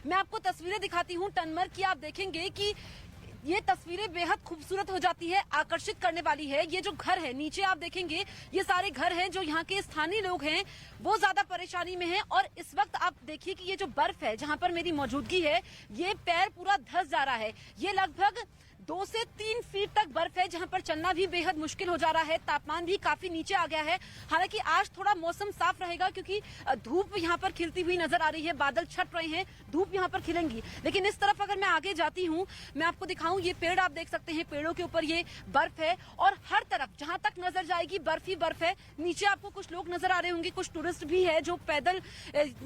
मैं आपको तस्वीरें दिखाती हूँ टनमर्ग की। आप देखेंगे कि ये तस्वीरें बेहद खूबसूरत हो जाती है, आकर्षित करने वाली है। ये जो घर है नीचे आप देखेंगे, ये सारे घर हैं जो यहाँ के स्थानीय लोग हैं वो ज्यादा परेशानी में हैं। और इस वक्त आप देखिए कि ये जो बर्फ है जहाँ पर मेरी मौजूदगी है, ये पैर पूरा धंस जा रहा है। ये लगभग 2 से 3 फीट तक बर्फ है जहां पर चलना भी बेहद मुश्किल हो जा रहा है। तापमान भी काफी नीचे आ गया है। हालांकि आज थोड़ा मौसम साफ रहेगा क्योंकि धूप यहां पर खिलती हुई नजर आ रही है, बादल छट रहे हैं, धूप यहां पर खिलेंगी। लेकिन इस तरफ अगर मैं आगे जाती हूं, मैं आपको दिखाऊं, ये पेड़ आप देख सकते हैं, पेड़ों के ऊपर ये बर्फ है और हर तरफ जहां तक नजर जाएगी बर्फ ही बर्फ है। नीचे आपको कुछ लोग नजर आ रहे होंगे, कुछ टूरिस्ट भी है जो पैदल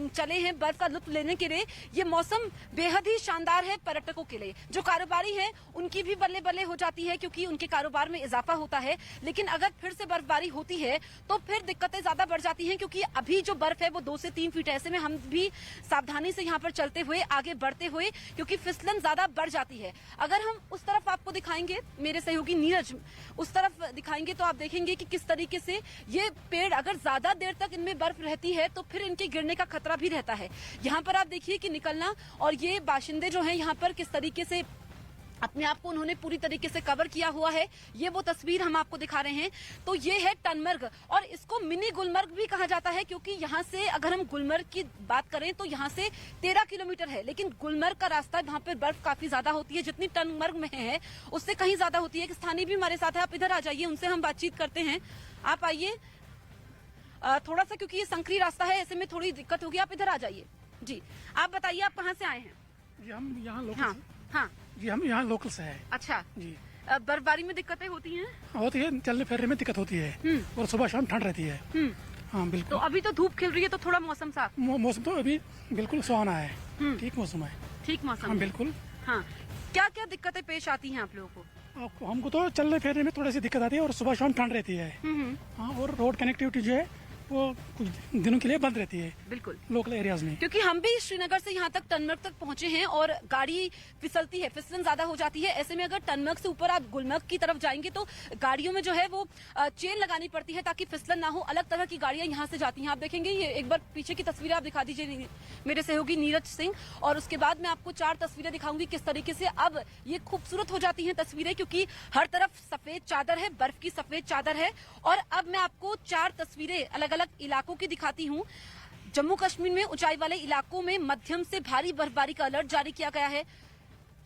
चले हैं बर्फ का लुत्फ लेने के लिए। ये मौसम बेहद ही शानदार है पर्यटकों के लिए। जो कारोबारी है उनकी भी बल्ले बल्ले हो जाती है क्योंकि उनके कारोबार में इजाफा होता है। लेकिन अगर फिर से बर्फबारी होती है तो फिर दिक्कतें ज्यादा बढ़ जाती हैं क्योंकि अभी जो बर्फ है वो 2 से 3 फीट है। ऐसे में हम भी सावधानी से यहाँ पर चलते हुए, आगे बढ़ते हुए, क्योंकि फिसलन ज्यादा बढ़ जाती है। अगर हम उस तरफ आपको दिखाएंगे, मेरे सहयोगी नीरज उस तरफ दिखाएंगे, तो आप देखेंगे कि किस तरीके से ये पेड़ अगर ज्यादा देर तक इनमें बर्फ रहती है तो फिर इनके गिरने का खतरा भी रहता है। यहाँ पर आप देखिए कि निकलना, और ये बाशिंदे जो हैं यहाँ पर किस तरीके से अपने आप को उन्होंने पूरी तरीके से कवर किया हुआ है। ये वो तस्वीर हम आपको दिखा रहे हैं। तो ये है टनमर्ग, और इसको मिनी गुलमर्ग भी कहा जाता है क्योंकि यहाँ से अगर हम गुलमर्ग की बात करें तो यहाँ से 13 किलोमीटर है, लेकिन गुलमर्ग का रास्ता वहाँ पर बर्फ काफी ज्यादा होती है जितनी टनमर्ग में है उससे कहीं ज्यादा होती है। एक स्थानीय भी हमारे साथ है, आप इधर आ जाइए, उनसे हम बातचीत करते हैं। आप आइए, थोड़ा सा क्योंकि ये संकरी रास्ता है ऐसे में थोड़ी दिक्कत होगी, आप इधर आ जाइए। जी आप बताइए, आप कहाँ से आए हैं? जी हम यहाँ लोकल। हाँ हाँ जी हम यहाँ लोकल से हैं। अच्छा जी बर्फबारी में दिक्कतें होती हैं? होती है, चलने फिरने में दिक्कत होती है और सुबह शाम ठंड रहती है। हाँ बिल्कुल। तो अभी तो धूप खिल रही है तो थोड़ा मौसम साफ, मौसम तो अभी बिल्कुल सुहाना है, ठीक मौसम है। ठीक मौसम। हाँ बिल्कुल। हाँ, क्या क्या दिक्कतें पेश आती हैं आप लोगों को? हमको तो चलने फिरने में थोड़ी सी दिक्कत आती है और सुबह शाम ठंड रहती है। हाँ, और रोड कनेक्टिविटी जो है वो कुछ दिनों के लिए बंद रहती है बिल्कुल लोकल एरियाज में। क्योंकि हम भी श्रीनगर से यहाँ तक टनमर्ग तक पहुंचे हैं और गाड़ी फिसलती है, फिसलन ज्यादा हो जाती है। ऐसे में अगर टनमर्ग से ऊपर आप गुलमर्ग की तरफ जाएंगे तो गाड़ियों में जो है वो चेन लगानी पड़ती है ताकि फिसलन ना हो। अलग तरह की गाड़ियां यहाँ से जाती हैं। आप देखेंगे, ये एक बार पीछे की तस्वीरें आप दिखा दीजिए मेरे सहयोगी नीरज सिंह, और उसके बाद मैं आपको 4 तस्वीरें दिखाऊंगी किस तरीके से अब ये खूबसूरत हो जाती हैं तस्वीरें, क्योंकि हर तरफ सफेद चादर है, बर्फ की सफेद चादर है। और अब मैं आपको 4 तस्वीरें अलग अलग इलाकों की दिखाती हूँ। जम्मू कश्मीर में ऊंचाई वाले इलाकों में मध्यम से भारी बर्फबारी का अलर्ट जारी किया गया है।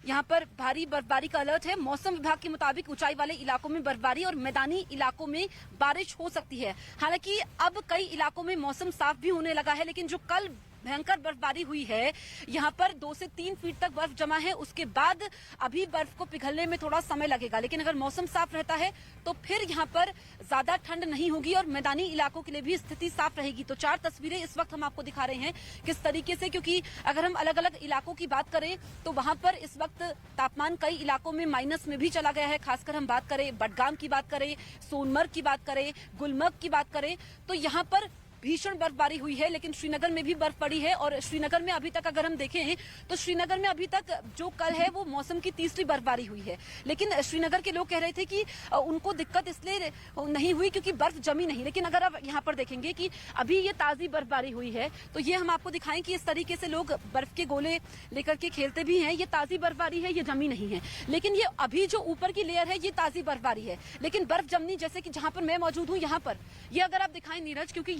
यहाँ पर भारी बर्फबारी का अलर्ट है। मौसम विभाग के मुताबिक ऊंचाई वाले इलाकों में बर्फबारी और मैदानी इलाकों में बारिश हो सकती है। हालांकि अब कई इलाकों में मौसम साफ भी होने लगा है, लेकिन जो कल भयंकर बर्फबारी हुई है, यहाँ पर 2 से 3 फीट तक बर्फ जमा है। उसके बाद अभी बर्फ को पिघलने में थोड़ा समय लगेगा, लेकिन अगर मौसम साफ रहता है तो फिर यहाँ पर ज्यादा ठंड नहीं होगी और मैदानी इलाकों के लिए भी स्थिति साफ रहेगी। तो 4 तस्वीरें इस वक्त हम आपको दिखा रहे हैं किस तरीके से, क्योंकि अगर हम अलग अलग इलाकों की बात करें तो वहां पर इस वक्त तापमान कई इलाकों में माइनस में भी चला गया है। खासकर हम बात करें बडगाम की बात करें, सोनमर्ग की बात करें, गुलमर्ग की बात करें, तो यहाँ पर भीषण बर्फबारी हुई है। लेकिन श्रीनगर में भी बर्फ पड़ी है और श्रीनगर में अभी तक अगर हम देखें तो श्रीनगर में अभी तक जो कल है वो मौसम की तीसरी बर्फबारी हुई है। लेकिन श्रीनगर के लोग कह रहे थे कि उनको दिक्कत इसलिए नहीं हुई क्योंकि बर्फ जमी नहीं। लेकिन अगर आप यहाँ पर देखेंगे कि अभी ये ताजी बर्फबारी हुई है तो ये हम आपको दिखाएं कि इस तरीके से लोग बर्फ के गोले लेकर के खेलते भी हैं। ये ताजी बर्फबारी है, ये जमी नहीं है, लेकिन ये अभी जो ऊपर की लेयर है ये ताजी बर्फबारी है। लेकिन बर्फ जमनी, जैसे कि जहां पर मैं मौजूद हूँ यहाँ पर, ये अगर आप दिखाएं नीरज, क्योंकि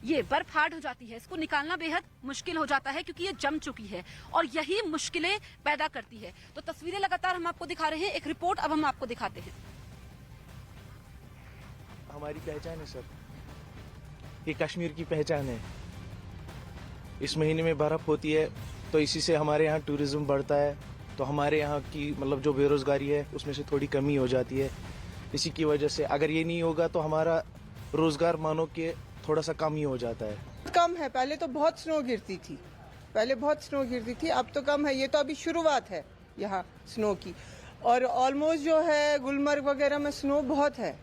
ये बर्फ हार्ड हो जाती है, इसको निकालना बेहद मुश्किल हो जाता है क्योंकि ये जम चुकी है और यही मुश्किलें पैदा करती है। तो तस्वीरें लगातार हम आपको दिखा रहे हैं, एक रिपोर्ट अब हम आपको दिखाते हैं। हमारी पहचान है सर, ये कश्मीर की पहचान है। इस महीने में बर्फ होती है तो इसी से हमारे यहाँ टूरिज्म बढ़ता है, तो हमारे यहाँ की मतलब जो बेरोजगारी है उसमें से थोड़ी कमी हो जाती है। इसी की वजह से अगर ये नहीं होगा तो हमारा रोजगार मानो के थोड़ा सा कम ही हो जाता है। कम है, पहले तो बहुत स्नो गिरती थी, अब तो कम है। ये तो अभी शुरुआत है यहाँ स्नो की, और ऑलमोस्ट जो है गुलमर्ग वगैरह में स्नो बहुत है,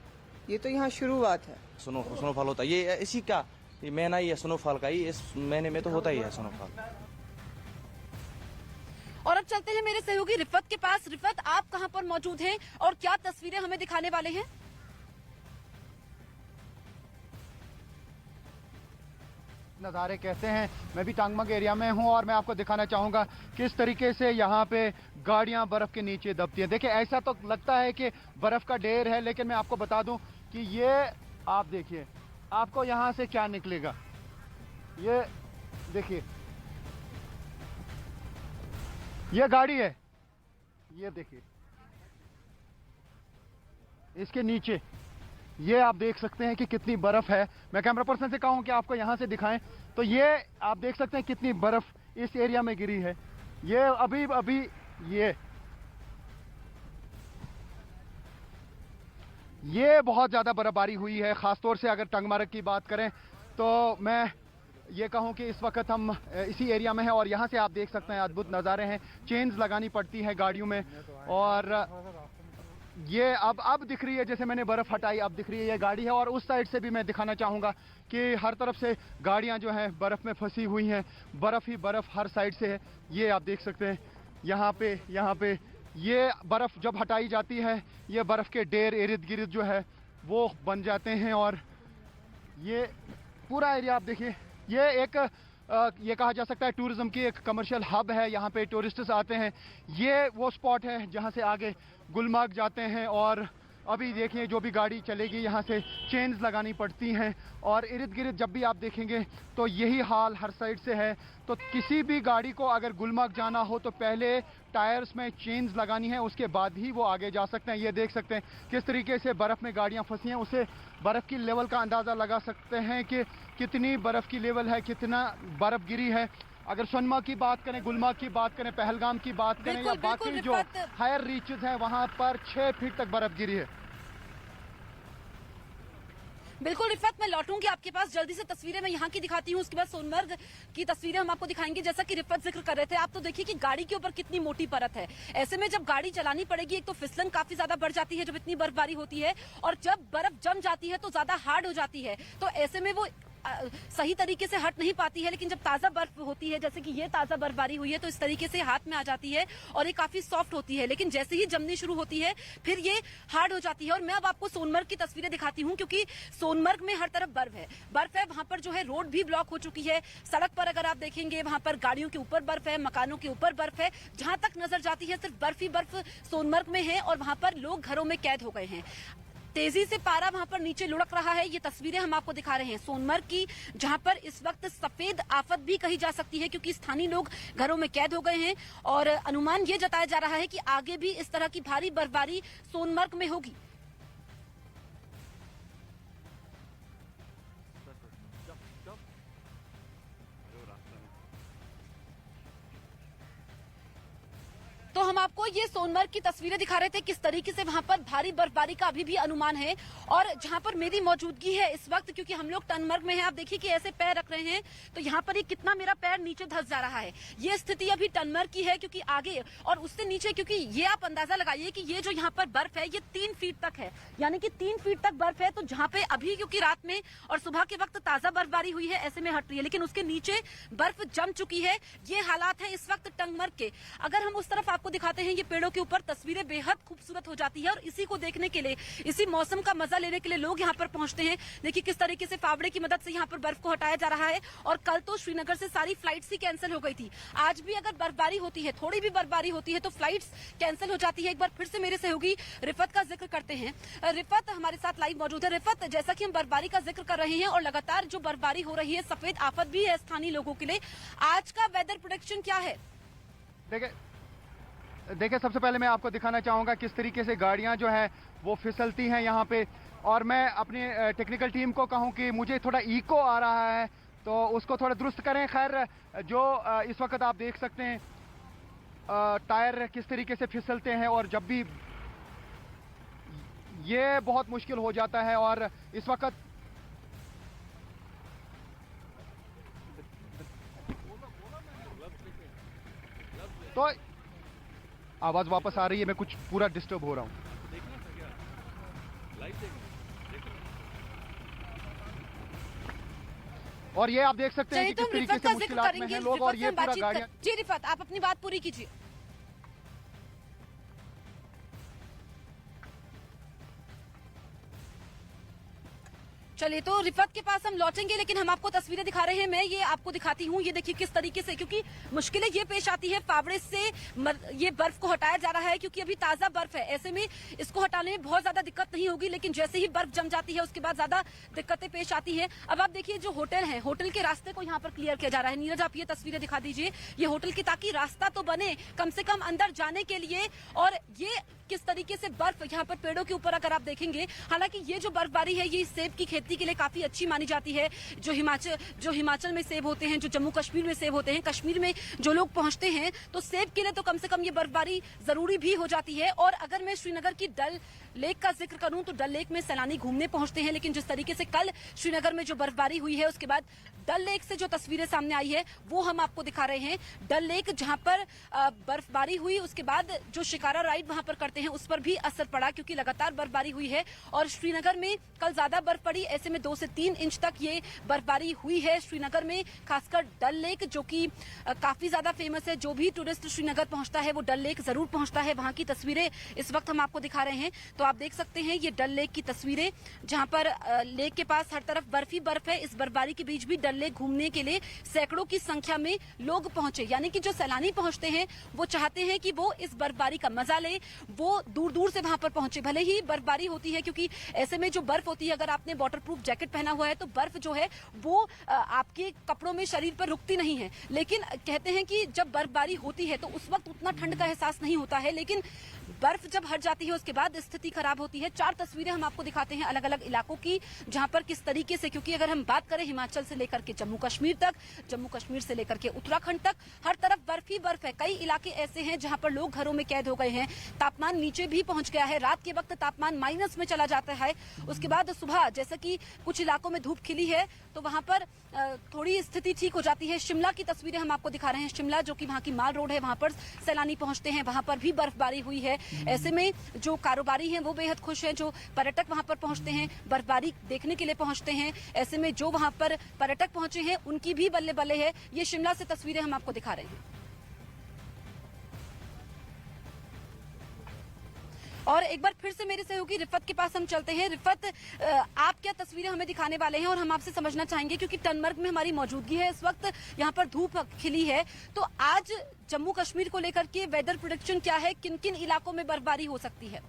ये तो यहाँ शुरुआत है। स्नोफॉल होता है, ये इसी का ये महीना ही है स्नोफॉल का, ही इस महीने में तो होता ही है स्नोफॉल। और अब चलते हैं मेरे सहयोगी रिफत के पास। रिफत, आप कहाँ पर मौजूद हैं और क्या तस्वीरें हमें दिखाने वाले हैं? नज़ारे कहते हैं। मैं भी टांगमंग एरिया में हूं और मैं आपको दिखाना चाहूँगा किस तरीके से यहाँ पे गाड़ियाँ बर्फ़ के नीचे दबती हैं। देखिए ऐसा तो लगता है कि बर्फ़ का ढेर है, लेकिन मैं आपको बता दूं कि ये आप देखिए आपको यहाँ से क्या निकलेगा। ये देखिए ये गाड़ी है, ये देखिए इसके नीचे ये आप देख सकते हैं कि कितनी बर्फ है। मैं कैमरा पर्सन से कहूं कि आपको यहां से दिखाएं तो ये आप देख सकते हैं कितनी बर्फ इस एरिया में गिरी है। ये अभी अभी ये बहुत ज़्यादा बर्फबारी हुई है। ख़ासतौर से अगर टंगमर्ग की बात करें तो मैं ये कहूं कि इस वक्त हम इसी एरिया में हैं और यहाँ से आप देख सकते हैं अद्भुत नज़ारे हैं। चेन्स लगानी पड़ती है गाड़ियों में और ये अब दिख रही है, जैसे मैंने बर्फ़ हटाई अब दिख रही है ये गाड़ी है। और उस साइड से भी मैं दिखाना चाहूँगा कि हर तरफ से गाड़ियाँ जो हैं बर्फ़ में फंसी हुई हैं, बर्फ़ ही बर्फ़ हर साइड से है। ये आप देख सकते हैं यहाँ पे ये बर्फ़ जब हटाई जाती है ये बर्फ़ के ढेर इर्द गिर्द जो है वो बन जाते हैं और ये पूरा एरिया आप देखिए ये एक ये कहा जा सकता है टूरिज्म की एक कमर्शियल हब है। यहाँ पे टूरिस्ट्स आते हैं। ये वो स्पॉट है जहाँ से आगे गुलमर्ग जाते हैं और अभी देखिए जो भी गाड़ी चलेगी यहाँ से चेन्स लगानी पड़ती हैं और इर्द गिर्द जब भी आप देखेंगे तो यही हाल हर साइड से है। तो किसी भी गाड़ी को अगर गुलमर्ग जाना हो तो पहले टायर्स में चेन्स लगानी है, उसके बाद ही वो आगे जा सकते हैं। ये देख सकते हैं किस तरीके से बर्फ़ में गाड़ियाँ फंसी हैं, उससे बर्फ़ की लेवल का अंदाज़ा लगा सकते हैं कि कितनी बर्फ़ की लेवल है, कितना बर्फ़ गिरी है। अगर सोनमर्ग की बात करें, गुलमर्ग की बात करें, पहलगाम की बात करें या बाकी जो हायर रीचेस हैं वहाँ पर 6 फीट तक बर्फ़ गिरी है। बिल्कुल रिफत, मैं लौटूंगी आपके पास जल्दी से। तस्वीरें मैं यहाँ की दिखाती हूँ, उसके बाद सोनमर्ग की तस्वीरें हम आपको दिखाएंगे। जैसा कि रिफत जिक्र कर रहे थे, आप तो देखिए कि गाड़ी के ऊपर कितनी मोटी परत है। ऐसे में जब गाड़ी चलानी पड़ेगी, एक तो फिसलन काफी ज्यादा बढ़ जाती है जब इतनी बर्फबारी होती है, और जब बर्फ जम जाती है तो ज्यादा हार्ड हो जाती है। तो ऐसे में वो सही तरीके से हट नहीं पाती है। लेकिन जब ताजा बर्फ होती है, जैसे कि ये ताजा बर्फबारी हुई है, तो इस तरीके से हाथ में आ जाती है और ये काफी सॉफ्ट होती है। लेकिन जैसे ही जमनी शुरू होती है फिर ये हार्ड हो जाती है। और मैं अब आपको सोनमर्ग की तस्वीरें दिखाती हूँ, क्योंकि सोनमर्ग में हर तरफ बर्फ है। वहां पर जो है रोड भी ब्लॉक हो चुकी है। सड़क पर अगर आप देखेंगे वहां पर गाड़ियों के ऊपर बर्फ है, मकानों के ऊपर बर्फ है। जहां तक नजर जाती है सिर्फ बर्फ ही बर्फ सोनमर्ग में है और वहां पर लोग घरों में कैद हो गए हैं। तेजी से पारा वहां पर नीचे लुढ़क रहा है। ये तस्वीरें हम आपको दिखा रहे हैं सोनमर्ग की, जहां पर इस वक्त सफेद आफत भी कही जा सकती है, क्योंकि स्थानीय लोग घरों में कैद हो गए हैं और अनुमान ये जताया जा रहा है कि आगे भी इस तरह की भारी बर्फबारी सोनमर्ग में होगी। तो हम आपको ये सोनमर्ग की तस्वीरें दिखा रहे थे, किस तरीके से वहां पर भारी बर्फबारी का अभी भी अनुमान है। और जहां पर मेरी मौजूदगी है इस वक्त, क्योंकि हम लोग टनमर्ग में हैं, आप देखिए कि ऐसे पैर रख रहे हैं तो यहाँ पर ये कितना मेरा पैर नीचे धंस जा रहा है। ये स्थिति अभी टनमर्ग की है, क्योंकि आगे और उससे नीचे, क्योंकि ये आप अंदाजा लगाइए कि ये जो यहाँ पर बर्फ है ये 3 फीट तक है, यानी कि 3 फीट तक बर्फ है। तो जहाँ पे अभी क्योंकि रात में और सुबह के वक्त ताजा बर्फबारी हुई है, ऐसे में हट रही है, लेकिन उसके नीचे बर्फ जम चुकी है। ये हालात है इस वक्त टंगमर्ग के। अगर हम उस तरफ आपको दिखाते हैं, ये पेड़ों के ऊपर तस्वीरें बेहद खूबसूरत हो जाती है और इसी को देखने के लिए, इसी मौसम का मजा लेने के लिए लोग यहाँ पर पहुंचते हैं। देखिए किस तरीके से फावड़े की मदद से यहाँ पर बर्फ को हटाया जा रहा है। और कल तो श्रीनगर से सारी फ्लाइट्स ही कैंसिल हो गई थी। आज भी अगर बर्फबारी होती है, थोड़ी भी बर्फबारी होती है, तो फ्लाइट्स कैंसिल हो जाती है। एक बार फिर से मेरे सहयोगी रिफत का जिक्र करते हैं। रिफत हमारे साथ लाइव मौजूद है। रिफत, जैसा कि हम बर्फबारी का जिक्र कर रहे हैं और लगातार जो बर्फबारी हो रही है, सफेद आफत भी है स्थानीय लोगों के लिए, आज का वेदर प्रेडिक्शन क्या है? देखिए सबसे पहले मैं आपको दिखाना चाहूँगा किस तरीके से गाड़ियाँ जो हैं वो फिसलती हैं यहाँ पे। और मैं अपनी टेक्निकल टीम को कहूँ कि मुझे थोड़ा इको आ रहा है तो उसको थोड़ा दुरुस्त करें। खैर जो इस वक्त आप देख सकते हैं टायर किस तरीके से फिसलते हैं और जब भी ये बहुत मुश्किल हो जाता है। और इस वक्त तो आवाज वापस आ रही है, मैं कुछ पूरा डिस्टर्ब हो रहा हूं। और ये आप देख सकते हैं कि किस तरीके से मुश्किलात में हैं लोग और ये पूरा गाड़ियां। जी रिफत, आप अपनी बात पूरी कीजिए। चलिए, तो रिफत के पास हम लौटेंगे, लेकिन हम आपको तस्वीरें दिखा रहे हैं। मैं ये आपको दिखाती हूँ, ये देखिए किस तरीके से, क्योंकि मुश्किलें ये पेश आती है, फावड़े से ये बर्फ को हटाया जा रहा है क्योंकि अभी ताजा बर्फ है। ऐसे में इसको हटाने में बहुत ज्यादा दिक्कत नहीं होगी, लेकिन जैसे ही बर्फ जम जाती है उसके बाद ज्यादा दिक्कतें पेश आती है। अब आप देखिए, जो होटल है, होटल के रास्ते को यहाँ पर क्लियर किया जा रहा है। नीरज, आप ये तस्वीरें दिखा दीजिए, ये होटल की, ताकि रास्ता तो बने कम से कम अंदर जाने के लिए। और ये किस तरीके से बर्फ यहाँ पर पेड़ों के ऊपर अगर आप देखेंगे, हालांकि ये जो बर्फबारी है ये सेब की खेती के लिए काफी अच्छी मानी जाती है। जो हिमाचल में सेब होते हैं, जो जम्मू कश्मीर में सेब होते हैं, कश्मीर में जो लोग पहुंचते हैं तो सेब के लिए तो कम से कम ये बर्फबारी जरूरी भी हो जाती है। और अगर मैं श्रीनगर की डल लेक का जिक्र करूं तो डल लेक में सैलानी घूमने पहुंचते हैं, लेकिन जिस तरीके से कल श्रीनगर में जो बर्फबारी हुई है उसके बाद डल लेक से जो तस्वीरें सामने आई है वो हम आपको दिखा रहे हैं। डल लेक जहां पर बर्फबारी हुई, उसके बाद जो शिकारा राइड वहां पर करते हैं उस पर भी असर पड़ा, क्योंकि लगातार बर्फबारी हुई है। और श्रीनगर में कल ज्यादा बर्फ पड़ी, ऐसे में 2 से 3 इंच तक ये बर्फबारी हुई है श्रीनगर में, खासकर डल लेक जो कि काफी ज्यादा फेमस है। जो भी टूरिस्ट श्रीनगर पहुंचता है वो डल लेक जरूर पहुंचता है। वहां की तस्वीरें इस वक्त हम आपको दिखा रहे हैं, तो आप देख सकते हैं ये डल लेक की तस्वीरें, जहां पर लेक के पास हर तरफ बर्फ ही बर्फ है। इस बर्फबारी के बीच भी डल लेक घूमने के लिए सैकड़ों की संख्या में लोग पहुंचे, यानी कि जो सैलानी पहुंचते हैं वो चाहते हैं कि वो इस बर्फबारी का मजा ले, वो दूर दूर से वहां पर पहुंचे। भले ही बर्फबारी होती है, क्योंकि ऐसे में जो बर्फ होती है, अगर आपने वाटरप्रूफ जैकेट पहना हुआ है तो बर्फ जो है वो आपके कपड़ों में, शरीर पर रुकती नहीं है। लेकिन कहते हैं कि जब बर्फबारी होती है तो उस वक्त उतना ठंड का एहसास नहीं होता है, लेकिन बर्फ जब हट जाती है उसके बाद स्थिति खराब होती है। 4 तस्वीरें हम आपको दिखाते हैं अलग अलग इलाकों की, जहां पर किस तरीके से, क्योंकि अगर हम बात करें हिमाचल से लेकर के जम्मू कश्मीर तक, जम्मू कश्मीर से लेकर के उत्तराखंड तक, हर तरफ बर्फ ही बर्फ है। कई इलाके ऐसे हैं जहां पर लोग घरों में कैद हो गए हैं, तापमान नीचे भी पहुंच गया है। रात के वक्त तापमान माइनस में चला जाता है, उसके बाद सुबह जैसा कि कुछ इलाकों में धूप खिली है तो वहां पर थोड़ी स्थिति ठीक हो जाती है। शिमला की तस्वीरें हम आपको दिखा रहे हैं, शिमला जो कि वहां की माल रोड है, वहां पर सैलानी पहुंचते हैं, वहां पर भी बर्फबारी हुई है। ऐसे में जो कारोबारी हैं वो बेहद खुश हैं, जो पर्यटक वहां पर पहुंचते हैं, बर्फबारी देखने के लिए पहुंचते हैं, ऐसे में जो वहां पर पर्यटक पहुंचे हैं उनकी भी बल्ले बल्ले है। ये शिमला से तस्वीरें हम आपको दिखा रहे हैं। और एक बार फिर से मेरे सहयोगी रिफत के पास हम चलते हैं। रिफत, आप क्या तस्वीरें हमें दिखाने वाले हैं, और हम आपसे समझना चाहेंगे क्योंकि टनमर्ग में हमारी मौजूदगी है इस वक्त, यहाँ पर धूप खिली है, तो आज जम्मू कश्मीर को लेकर के वेदर प्रेडिक्शन क्या है, किन किन इलाकों में बर्फबारी हो सकती है?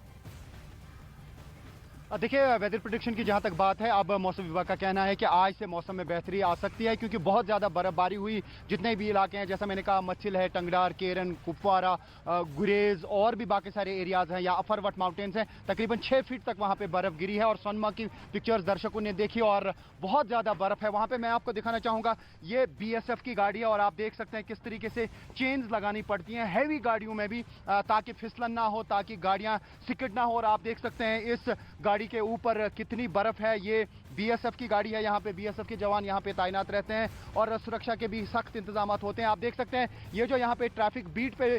देखिए, वेदर प्रेडिक्शन की जहां तक बात है, अब मौसम विभाग का कहना है कि आज से मौसम में बेहतरी आ सकती है, क्योंकि बहुत ज़्यादा बर्फबारी हुई। जितने भी इलाके हैं, जैसा मैंने कहा, मच्छिल है, टंगडार, केरन, कुपवारा, गुरेज और भी बाकी सारे एरियाज हैं, या अफरवट माउंटेन्स हैं, तकरीबन 6 फीट तक वहाँ पे बर्फ गिरी है। और सोनमार्ग की पिक्चर्स दर्शकों ने देखी और बहुत ज़्यादा बर्फ है वहाँ पे। मैं आपको दिखाना चाहूँगा, ये BSF की गाड़ी है और आप देख सकते हैं किस तरीके से चेन्स लगानी पड़ती हैं हैवी गाड़ियों में भी, ताकि फिसलन ना हो, ताकि गाड़ियाँ सिकट ना हो। और आप देख सकते हैं इस गाड़ी के ऊपर कितनी बर्फ है। ये BSF की गाड़ी है, यहाँ पे BSF के जवान यहाँ पे तैनात रहते हैं और सुरक्षा के भी सख्त इंतजाम होते हैं। आप देख सकते हैं ये जो यहाँ पे ट्रैफिक बीट पे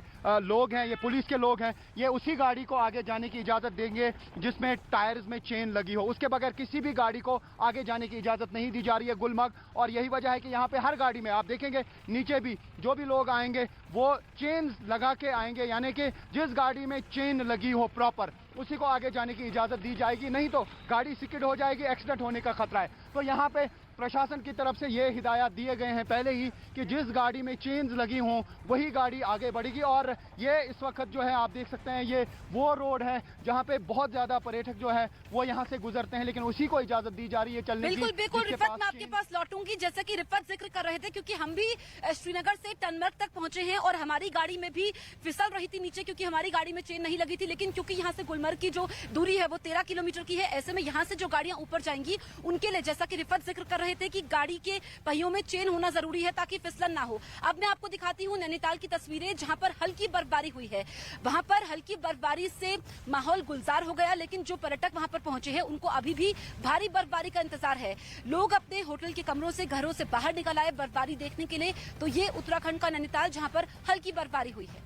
लोग हैं, ये पुलिस के लोग हैं, ये उसी गाड़ी को आगे जाने की इजाजत देंगे जिसमें टायर्स में चेन लगी हो। उसके बगैर किसी भी गाड़ी को आगे जाने की इजाजत नहीं दी जा रही है गुलमर्ग। और यही वजह है कि यहाँ पे हर गाड़ी में आप देखेंगे नीचे भी जो भी लोग आएंगे वो चेन लगा के आएंगे, यानी कि जिस गाड़ी में चेन लगी हो प्रॉपर उसी को आगे जाने की इजाजत दी जाएगी, नहीं तो गाड़ी स्किड हो जाएगी, एक्सीडेंट होने का खतरा है। तो यहाँ पे प्रशासन की तरफ से ये हिदायत दिए गए हैं पहले ही कि जिस गाड़ी में चेन्स लगी हों वही गाड़ी आगे बढ़ेगी। और ये इस वक्त जो है आप देख सकते हैं ये वो रोड है जहाँ पे बहुत ज्यादा पर्यटक जो है वो यहाँ से गुजरते हैं, लेकिन उसी को इजाजत दी जा रही है चलने की। बिल्कुल बिल्कुल रिफत, मैं आपके पास लौटूंगी। जैसा कि रिफत जिक्र कर रहे थे, क्योंकि हम भी श्रीनगर से टनमर्ग तक पहुंचे हैं और हमारी गाड़ी में भी फिसल रही थी नीचे, क्योंकि हमारी गाड़ी में चेन नहीं लगी थी। लेकिन क्योंकि यहाँ से गुलमर्ग की जो दूरी है वो 13 किलोमीटर की है, ऐसे में यहाँ से जो गाड़ियां ऊपर जाएंगी उनके लिए, जैसा कि रिफत जिक्र कर रहे थे, कि गाड़ी के पहियों में चेन होना जरूरी है ताकि फिसलन ना हो। अब मैं आपको दिखाती हूँ नैनीताल की तस्वीरें, जहां पर हल्की बर्फबारी हुई है। वहां पर हल्की बर्फबारी से माहौल गुलजार हो गया, लेकिन जो पर्यटक वहां पर पहुंचे हैं उनको अभी भी भारी बर्फबारी का इंतजार है। लोग अपने होटल के कमरों से, घरों से बाहर निकल आए बर्फबारी देखने के लिए। तो ये उत्तराखंड का नैनीताल, जहां पर हल्की बर्फबारी हुई है।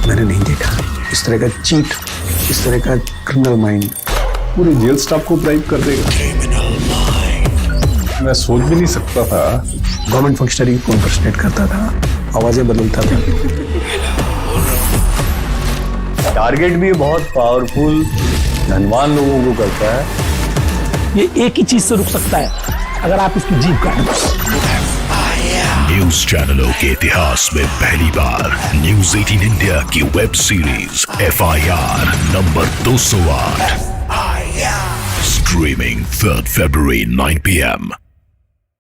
मैंने नहीं देखा इस तरह का चीट, इस तरह का क्रिमिनल माइंड पूरे जेल स्टाफ को ब्राइब कर देगा। मैं सोच भी नहीं सकता था। गवर्नमेंट फंक्शनरी को इम्पर्सनेट करता था, आवाजें बदलता था। टारगेट भी बहुत पावरफुल धनवान लोगों को करता है। ये एक ही चीज से रुक सकता है, अगर आप इसकी जीभ काट दो। न्यूज चैनलों के इतिहास में पहली बार न्यूज 18 इंडिया की web series FIR number 208 streaming 3rd February 9 PM